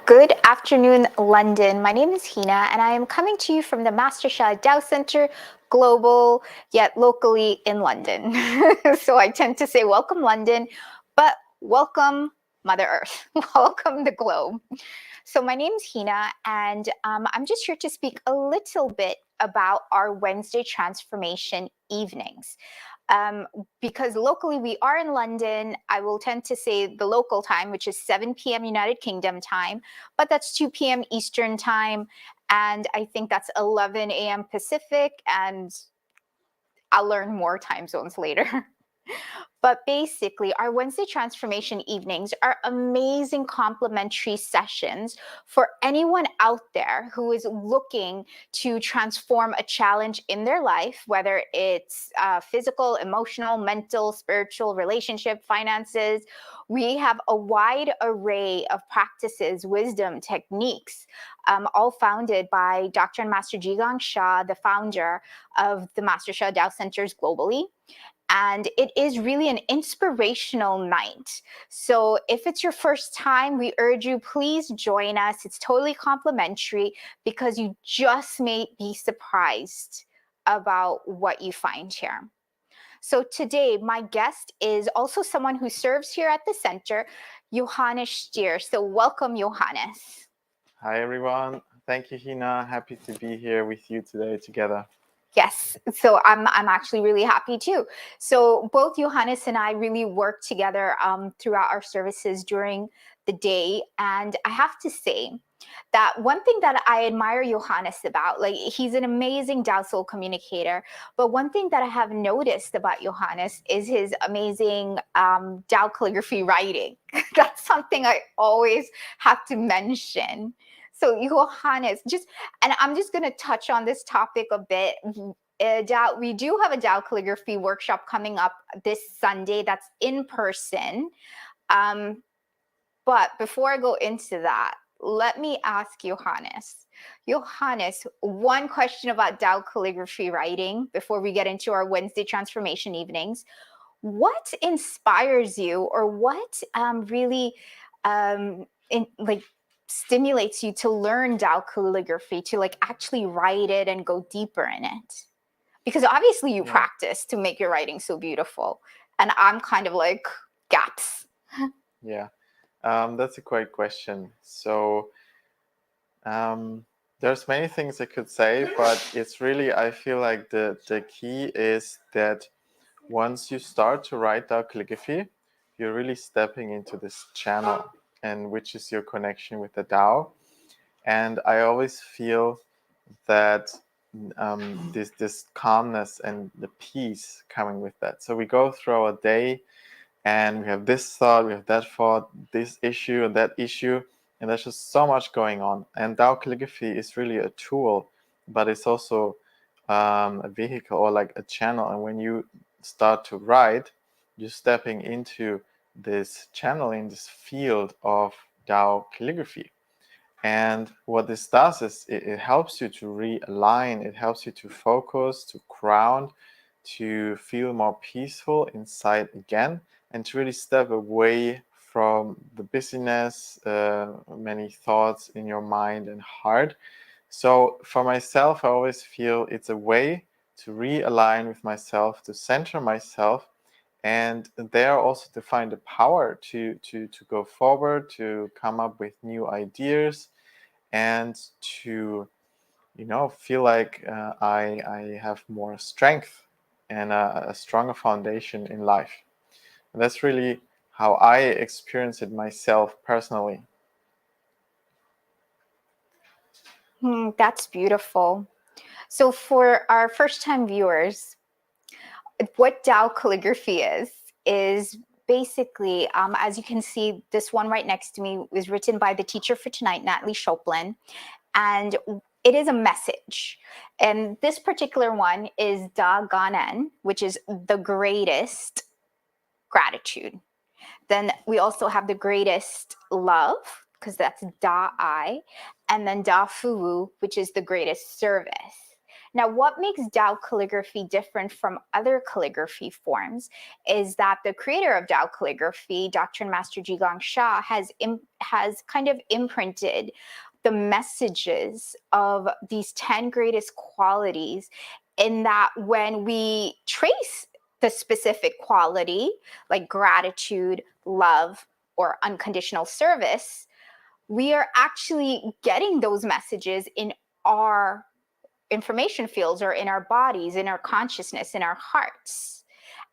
Good afternoon, London. My name is Hina, and I am coming to you from the Master Shah Tao Center, global, yet locally in London. So I tend to say welcome, London, but welcome, Mother Earth. Welcome, the globe. So my name is Hina, and I'm just here to speak a little bit about our Wednesday Transformation evenings. Um, because locally we are in London, I will tend to say the local time, which is 7 p.m. United Kingdom time, but that's 2 p.m. Eastern time. And I think that's 11 a.m. Pacific, and I'll learn more time zones later. But basically, our Wednesday Transformation evenings are amazing complimentary sessions for anyone out there who is looking to transform a challenge in their life, whether it's physical, emotional, mental, spiritual, relationship, finances. We have a wide array of practices, wisdom, techniques, all founded by Dr. and Master Jigang Shah, the founder of the Master Shah Tao Centers globally. And it is really an inspirational night. So if it's your first time, we urge you, please join us. It's totally complimentary because you just may be surprised about what you find here. So today, my guest is also someone who serves here at the center, Johannes Stier. So welcome, Johannes. Hi everyone. Thank you, Hina. Happy to be here with you today together. Yes, so I'm actually really happy too. So both Johannes and I really work together throughout our services during the day, and I have to say that one thing that I admire Johannes about, like he's an amazing Tao Soul communicator, but one thing that I have noticed about Johannes is his amazing Tao calligraphy writing. That's something I always have to mention. So Johannes, and I'm just going to touch on this topic a bit. We do have a Tao calligraphy workshop coming up this Sunday that's in person. But before I go into that, let me ask Johannes. Johannes, one question about Tao calligraphy writing before we get into our Wednesday transformation evenings. What inspires you, or what really stimulates you to learn Tao calligraphy, to like actually write it and go deeper in it? Because obviously you practice to make your writing so beautiful, and I'm kind of like gaps. Yeah, that's a great question. So there's many things I could say, but it's really, I feel like the key is that once you start to write Tao calligraphy, you're really stepping into this channel, and which is your connection with the Tao. And I always feel that this calmness and the peace coming with that. So we go through our day and we have this thought, we have that thought, this issue and that issue, and there's just so much going on. And Tao calligraphy is really a tool, but it's also a vehicle or like a channel. And when you start to write, you're stepping into this channel, in this field of Tao calligraphy. And what this does is it helps you to realign, it helps you to focus, to ground, to feel more peaceful inside again, and to really step away from the busyness, many thoughts in your mind and heart. So for myself, I always feel it's a way to realign with myself, to center myself, and there also to find the power to go forward, to come up with new ideas, and to feel like I have more strength and a stronger foundation in life. And that's really how I experience it myself personally. That's beautiful. So for our first-time viewers, what Tao calligraphy is basically, as you can see, this one right next to me was written by the teacher for tonight, Natalie Choplin, and it is a message. And this particular one is Da Ganen, which is the greatest gratitude. Then we also have the greatest love, because that's Da I, and then Da Fu, which is the greatest service. Now, what makes Tao calligraphy different from other calligraphy forms is that the creator of Tao calligraphy, Dr. and Master Jigong Sha, has kind of imprinted the messages of these 10 greatest qualities, in that when we trace the specific quality, like gratitude, love, or unconditional service, we are actually getting those messages in our information fields, or in our bodies, in our consciousness, in our hearts.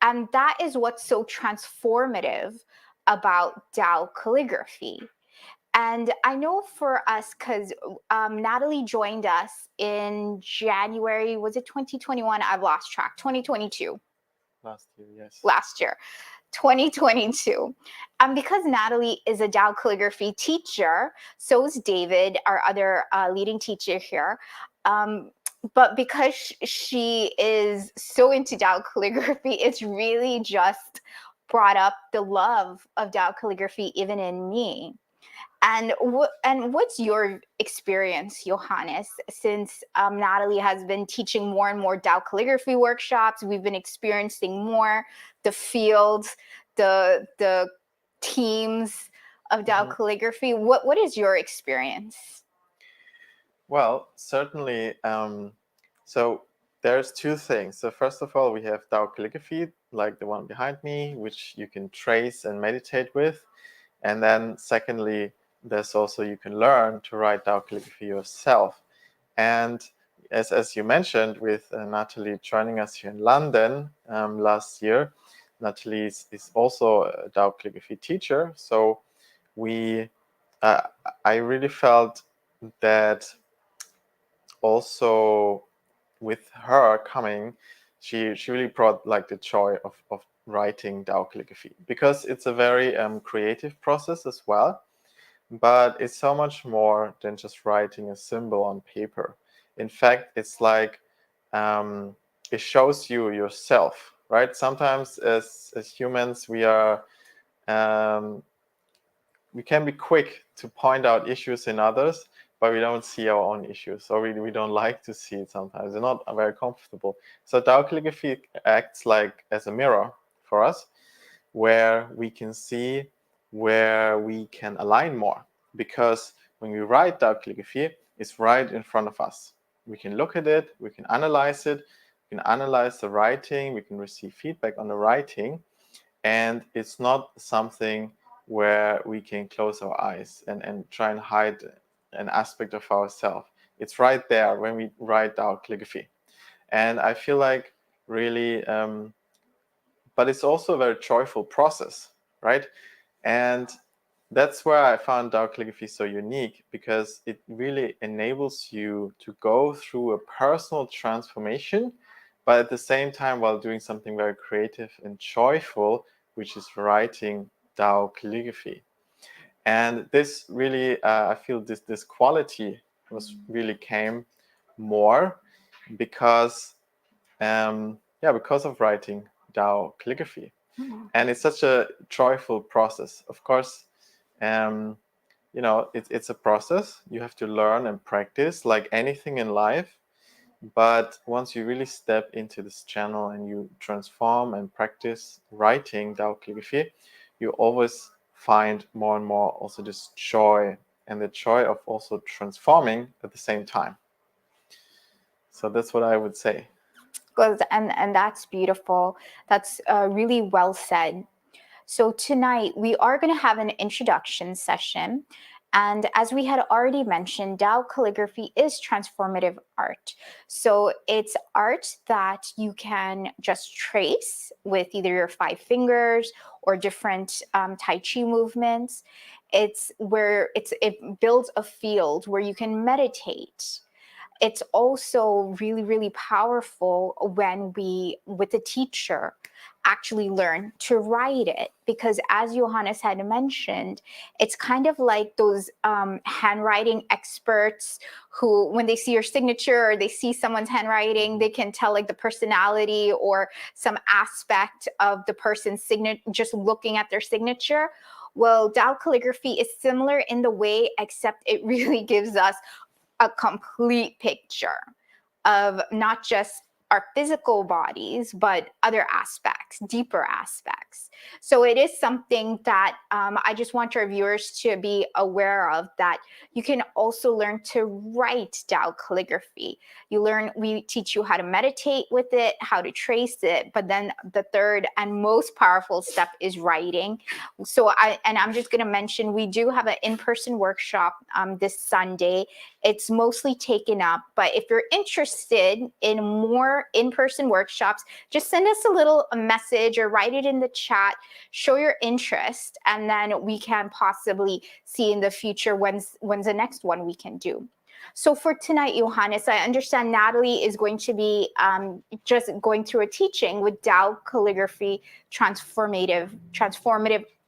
And that is what's so transformative about Tao calligraphy. And I know for us, because Natalie joined us in January, was it 2021? I've lost track, 2022. Last year, yes. Last year, 2022. Because Natalie is a Tao calligraphy teacher, so is David, our other leading teacher here. But because she is so into Tao calligraphy, it's really just brought up the love of Tao calligraphy even in me. And what's your experience, Johannes, since Natalie has been teaching more and more Tao calligraphy workshops? We've been experiencing more the field, the teams of Tao calligraphy. What is your experience? Well, certainly. So there's two things. So first of all, we have Tao calligraphy, like the one behind me, which you can trace and meditate with. And then secondly, there's also, you can learn to write Tao calligraphy yourself. And as you mentioned, with Natalie joining us here in London last year, Natalie is also a Tao calligraphy teacher. So I really felt that also with her coming, she really brought like the joy of writing Tao calligraphy, because it's a very creative process as well, but it's so much more than just writing a symbol on paper. In fact, it's like it shows you yourself, right? Sometimes as humans, we can be quick to point out issues in others, but we don't see our own issues, or we don't like to see it sometimes. We're not very comfortable. So Tao calligraphy acts like as a mirror for us, where we can see where we can align more. Because when we write Tao calligraphy, it's right in front of us. We can look at it, we can analyze it, we can analyze the writing, we can receive feedback on the writing, and it's not something where we can close our eyes and try and hide an aspect of ourselves. It's right there when we write Tao calligraphy. And I feel like really, but it's also a very joyful process, right? And that's where I found Tao calligraphy so unique, because it really enables you to go through a personal transformation, but at the same time while doing something very creative and joyful, which is writing Tao calligraphy. And this really, I feel this quality was really came more because, because of writing Tao calligraphy. And it's such a joyful process. Of course, it's a process. You have to learn and practice like anything in life. But once you really step into this channel and you transform and practice writing Tao calligraphy, you always find more and more also this joy, and the joy of also transforming at the same time. So that's what I would say. And that's beautiful. That's really well said. So tonight we are going to have an introduction session. And as we had already mentioned, Tao calligraphy is transformative art. So it's art that you can just trace with either your 5 fingers or different Tai Chi movements. It's where it builds a field where you can meditate. It's also really, really powerful when we, with the teacher, actually learn to write it, because as Johannes had mentioned, it's kind of like those handwriting experts who, when they see your signature or they see someone's handwriting, they can tell like the personality or some aspect of the person's signature just looking at their signature. Well, Tao calligraphy is similar in the way, except it really gives us a complete picture of not just our physical bodies, but other aspects, deeper aspects. So it is something that I just want our viewers to be aware of, that you can also learn to write Tao calligraphy. We teach you how to meditate with it, how to trace it, but then the third and most powerful step is writing. So I'm just going to mention, we do have an in-person workshop this Sunday. It's mostly taken up, but if you're interested in more in-person workshops, just send us a little message or write it in the chat, show your interest, and then we can possibly see in the future when's the next one we can do. So for tonight, Johannes, I understand Natalie is going to be just going through a teaching with Tao Calligraphy, transformative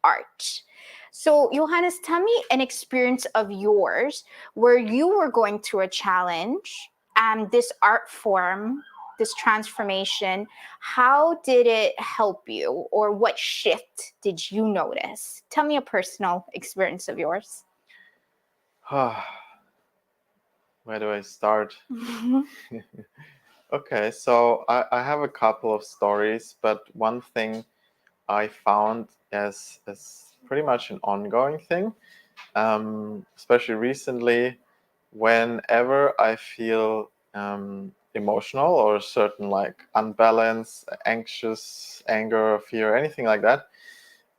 art. So Johannes, tell me an experience of yours where you were going through a challenge and this art form, this transformation, how did it help you, or what shift did you notice? Tell me a personal experience of yours. Where do I start? Okay, so I have a couple of stories, but one thing I found as pretty much an ongoing thing, especially recently, whenever I feel emotional or certain like unbalance, anxious, anger, fear, anything like that,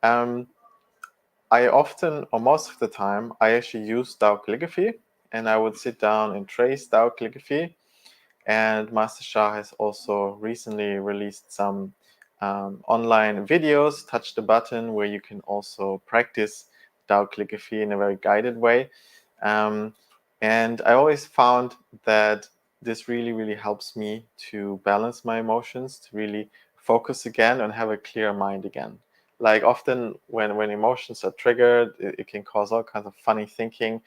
I often, or most of the time, I actually use Tao calligraphy, and I would sit down and trace Tao calligraphy. And Master Shah has also recently released some online videos, touch the button, where you can also practice Tao calligraphy in a very guided way. And I always found that this really, really helps me to balance my emotions, to really focus again and have a clear mind again. Like often when emotions are triggered, it can cause all kinds of funny thinking,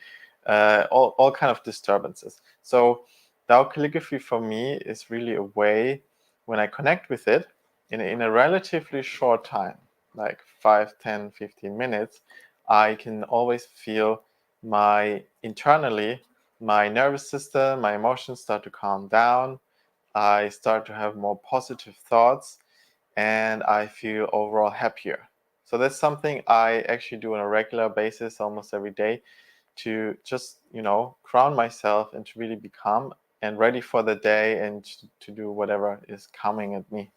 all kind of disturbances. So Tao calligraphy for me is really a way, when I connect with it in a relatively short time, like 5, 10, 15 minutes, I can always feel internally, my nervous system, my emotions start to calm down. I start to have more positive thoughts, and I feel overall happier. So that's something I actually do on a regular basis, almost every day, to just, ground myself and to really be calm and ready for the day and to do whatever is coming at me.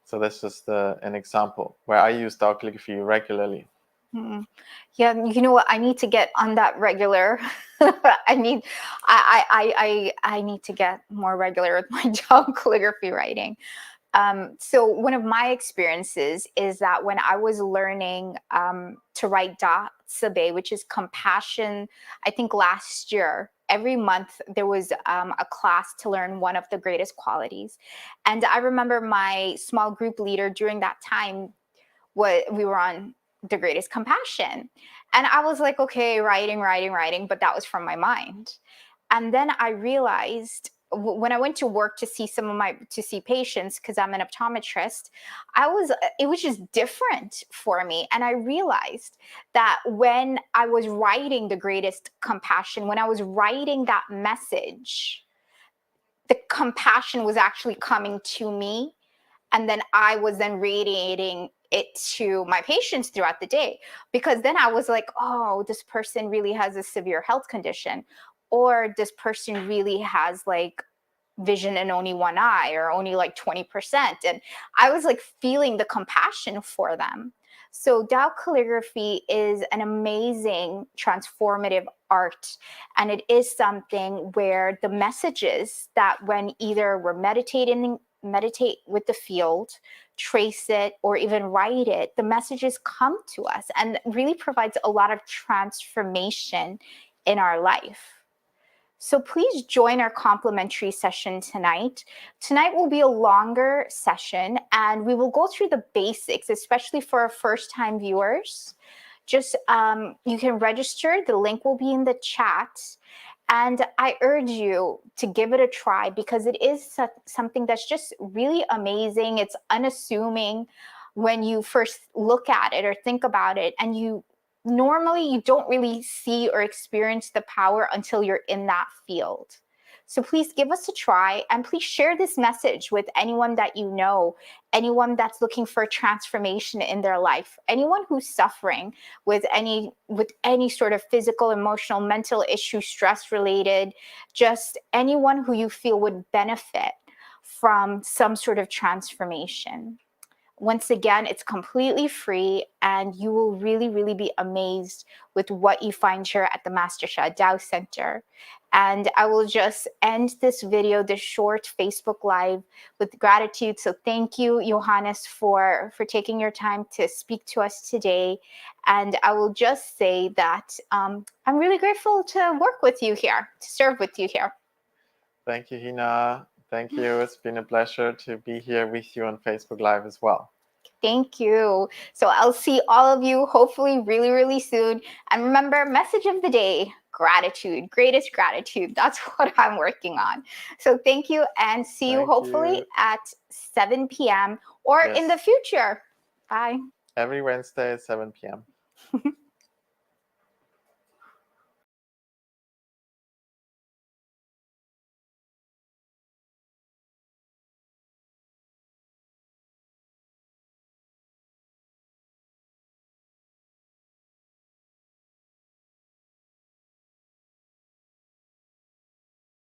So that's just an example where I use Tao calligraphy regularly. Yeah, you know what? I need to get on that regular. I need, I need to get more regular with my Tao calligraphy writing. So one of my experiences is that when I was learning to write Da Sabe, which is compassion, I think last year, every month there was a class to learn one of the greatest qualities. And I remember my small group leader during that time, we were on the greatest compassion. And I was like, okay, writing, but that was from my mind. And then I realized when I went to work to see patients, because I'm an optometrist, it was just different for me. And I realized that when I was writing the greatest compassion, when I was writing that message, the compassion was actually coming to me, and then I was then radiating it to my patients throughout the day. Because then I was like, oh, this person really has a severe health condition, or this person really has like vision in only one eye, or only like 20%. And I was like feeling the compassion for them. So Tao calligraphy is an amazing transformative art. And it is something where the messages that when either we're meditate with the field, trace it, or even write it, the messages come to us and really provides a lot of transformation in our life. So please join our complimentary session tonight. Tonight will be a longer session, and we will go through the basics, especially for our first-time viewers. Just you can register. The link will be in the chat. And I urge you to give it a try, because it is something that's just really amazing. It's unassuming when you first look at it or think about it, and normally you don't really see or experience the power until you're in that field. So please give us a try, and please share this message with anyone that you know, anyone that's looking for transformation in their life, anyone who's suffering with any sort of physical, emotional, mental issue, stress related, just anyone who you feel would benefit from some sort of transformation. Once again, it's completely free, and you will really, really be amazed with what you find here at the Master Sha Tao Center. And I will just end this video, this short Facebook Live, with gratitude. So thank you, Johannes, for taking your time to speak to us today. And I will just say that I'm really grateful to work with you here, to serve with you here. Thank you, Hina. Thank you. It's been a pleasure to be here with you on Facebook Live as well. Thank you. So I'll see all of you hopefully really, really soon. And remember, message of the day, gratitude, greatest gratitude. That's what I'm working on. So thank you, and see you hopefully at 7 p.m. or in the future. Bye. Every Wednesday at 7 p.m.